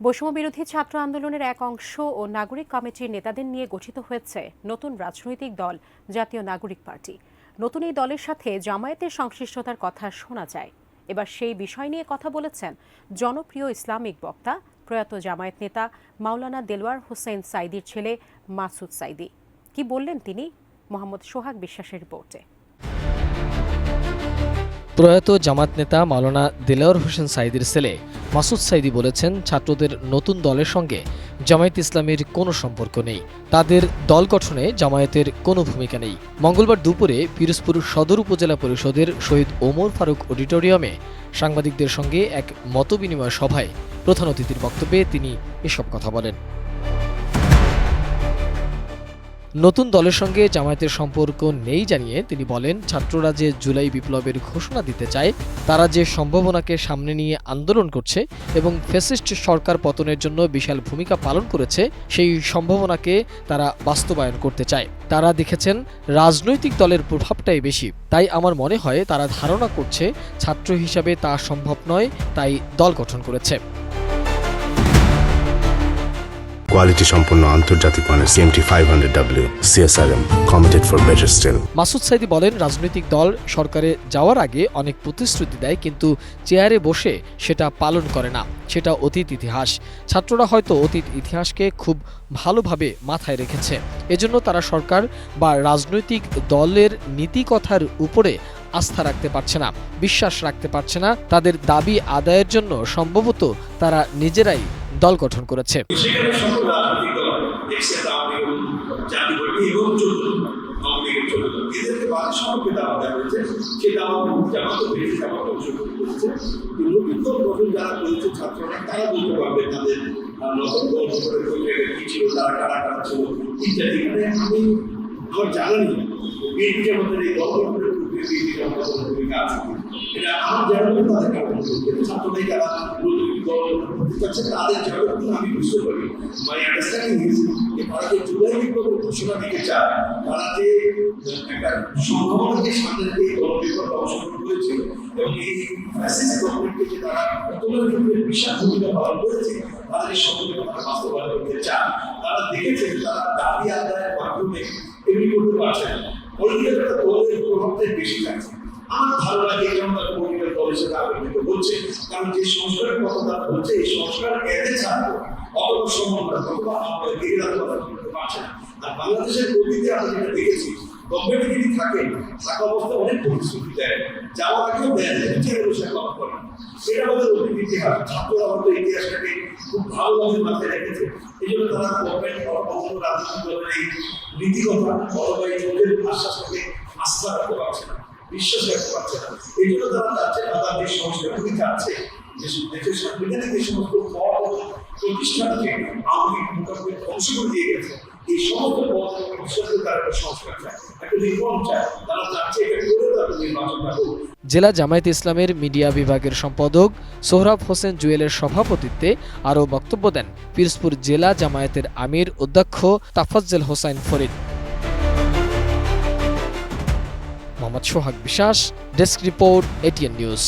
বৈষম্য বিরোধী ছাত্র আন্দোলনের এক অংশ ও নাগরিক কমিটির নেতাদের নিয়ে গঠিত হয়েছে নতুন রাজনৈতিক দল জাতীয় নাগরিক পার্টি। নতুন এই দলের সাথে জামায়াতের সংশ্লিষ্টতার কথা শোনা যায়। এবার সেই বিষয় নিয়ে কথা বলেছেন জনপ্রিয় ইসলামিক বক্তা প্রয়াত জামায়াত নেতা মাওলানা দেলওয়ার হোসেন সাইদির ছেলে মাসুদ সাইদি। কি বললেন তিনি? মোহাম্মদ সোহাগ বিশ্বাসের রিপোর্টে। প্রয়াত জামাত নেতা মাওলানা দেলওয়ার হোসেন সাইদির ছেলে মাসুদ সাইদি বলেছেন, ছাত্রদের নতুন দলের সঙ্গে জামায়াত ইসলামের কোনো সম্পর্ক নেই। তাদের দল গঠনে জামায়াতের কোনো ভূমিকা নেই। মঙ্গলবার দুপুরে পিরোজপুর সদর উপজেলা পরিষদের শহীদ ওমর ফারুক অডিটোরিয়ামে সাংবাদিকদের সঙ্গে এক মতবিনিময় সভায় প্রধান অতিথির বক্তব্যে তিনি এসব কথা বলেন। নতুন দলের সঙ্গে জামায়াতের সম্পর্ক নেই জানিয়ে তিনি বলেন, ছাত্ররা যে জুলাই বিপ্লবের ঘোষণা দিতে চায়, তারা যে সম্ভাবনাকে সামনে নিয়ে আন্দোলন করছে এবং ফ্যাসিস্ট সরকার পতনের জন্য বিশাল ভূমিকা পালন করেছে, সেই সম্ভাবনাকে তারা বাস্তবায়ন করতে চায়। তারা দেখেছেন রাজনৈতিক দলের প্রভাবটাই বেশি, তাই আমার মনে হয় তারা ধারণা করছে ছাত্র হিসাবে তা সম্ভব নয়, তাই দল গঠন করেছে। কোয়ালিটি সম্পন্ন আন্তর্জাতিক মানের CMT 500W CSRM committed for better steel. Masud Saidi বলেন, রাজনৈতিক দল সরকারে যাওয়ার আগে অনেক প্রতিশ্রুতি দেয়, কিন্তু চেয়ারে বসে সেটা পালন করে না। সেটা অতীত ইতিহাস। ছাত্ররা হয়তো অতীত ইতিহাসকে খুব ভালোভাবে মাথায় রেখেছে, এজন্য তারা সরকার বা রাজনৈতিক দলের নীতিকথার উপরে আস্থা রাখতে পারছে না, বিশ্বাস রাখতে পারছে না। তাদের দাবি আদায়ের জন্য সম্ভবত তারা নিজেরাই দল গঠন করেছে। আমি বুঝতে পারি মাই আন্ডারস্ট্যান্ডিং ইজ যে ভারতের জুলাই বিপ্লবের ঘোষণা দিতে চায়, তারা যে একটা সম্ভাবনাকে সামনে রেখে গণবিপ্লব অংশগ্রহণ করেছে এবং এই ফ্যাসিস্ট গভর্নমেন্টকে যে তারা পতনের ক্ষেত্রে বিশাল ভূমিকা পালন করেছে, তারা এই সম্ভাবনা বাস্তবায়ন করতে চায়। তারা দেখেছে তারা দাবি আদায়ের মাধ্যমে এমনি করতে পারছে না, পলিটিক্যাল একটা দলের প্রভাবটাই বেশি থাকছে। আমার ধারণা এই জন্য পলিটিক্যাল দলের সাথে আবেদিত হচ্ছে, কারণ যে সংস্কারের কথা তারা বলছে, এই সংস্কার এদের ছাড়া অতটা সম্ভব না, অথবা আমাদের এরা কথা বলতে পারছে না। আর বাংলাদেশের অতীতে আমরা যেটা দেখেছি, গভর্নমেন্ট যদি থাকা অবস্থা অনেক প্রতিশ্রুতি দেয়, যাওয়ার আগেও দেয়, চেয়ারে বসে কথা বলে। সেটা আমাদের অতীত ইতিহাস। ছাত্ররা হয়তো ইতিহাসটাকে খুব ভালোভাবে মাথায় রেখেছে, এই জন্য তারা গভর্নমেন্ট অন্য রাজনৈতিক দলের এই নীতিকথা অথবা এই লোকের আশ্বাসটাকে আস্থা রাখতে পারছে না, বিশ্বাস রাখতে পারছে না। এই জন্য তারা চাচ্ছে তাদের যে সংস্কারগুলি আছে, দেশের সাংবিধানিক যে সমস্ত পদ প্রতিষ্ঠানকে আওয়ামী লীগ মোটামুটি ধ্বংস করে দিয়ে গেছে, এই সমস্ত পদ প্রতিষ্ঠানকে তারা একটা সংস্কার চায়, একটা রিফর্ম চায়। তারা চাচ্ছে এটা করে তাদের নির্বাচনটা হোক। জেলা জামায়াতে ইসলামের মিডিয়া বিভাগের সম্পাদক সোহরাব হোসেন জুয়েলের সভাপতিত্বে আরও বক্তব্য দেন পিরোজপুর জেলা জামায়াতের আমির অধ্যক্ষ তাফাজ্জল হোসাইন ফরিদ। মোহাম্মদ সোহাগ বিশ্বাস, ডেস্ক রিপোর্ট, ATN নিউজ।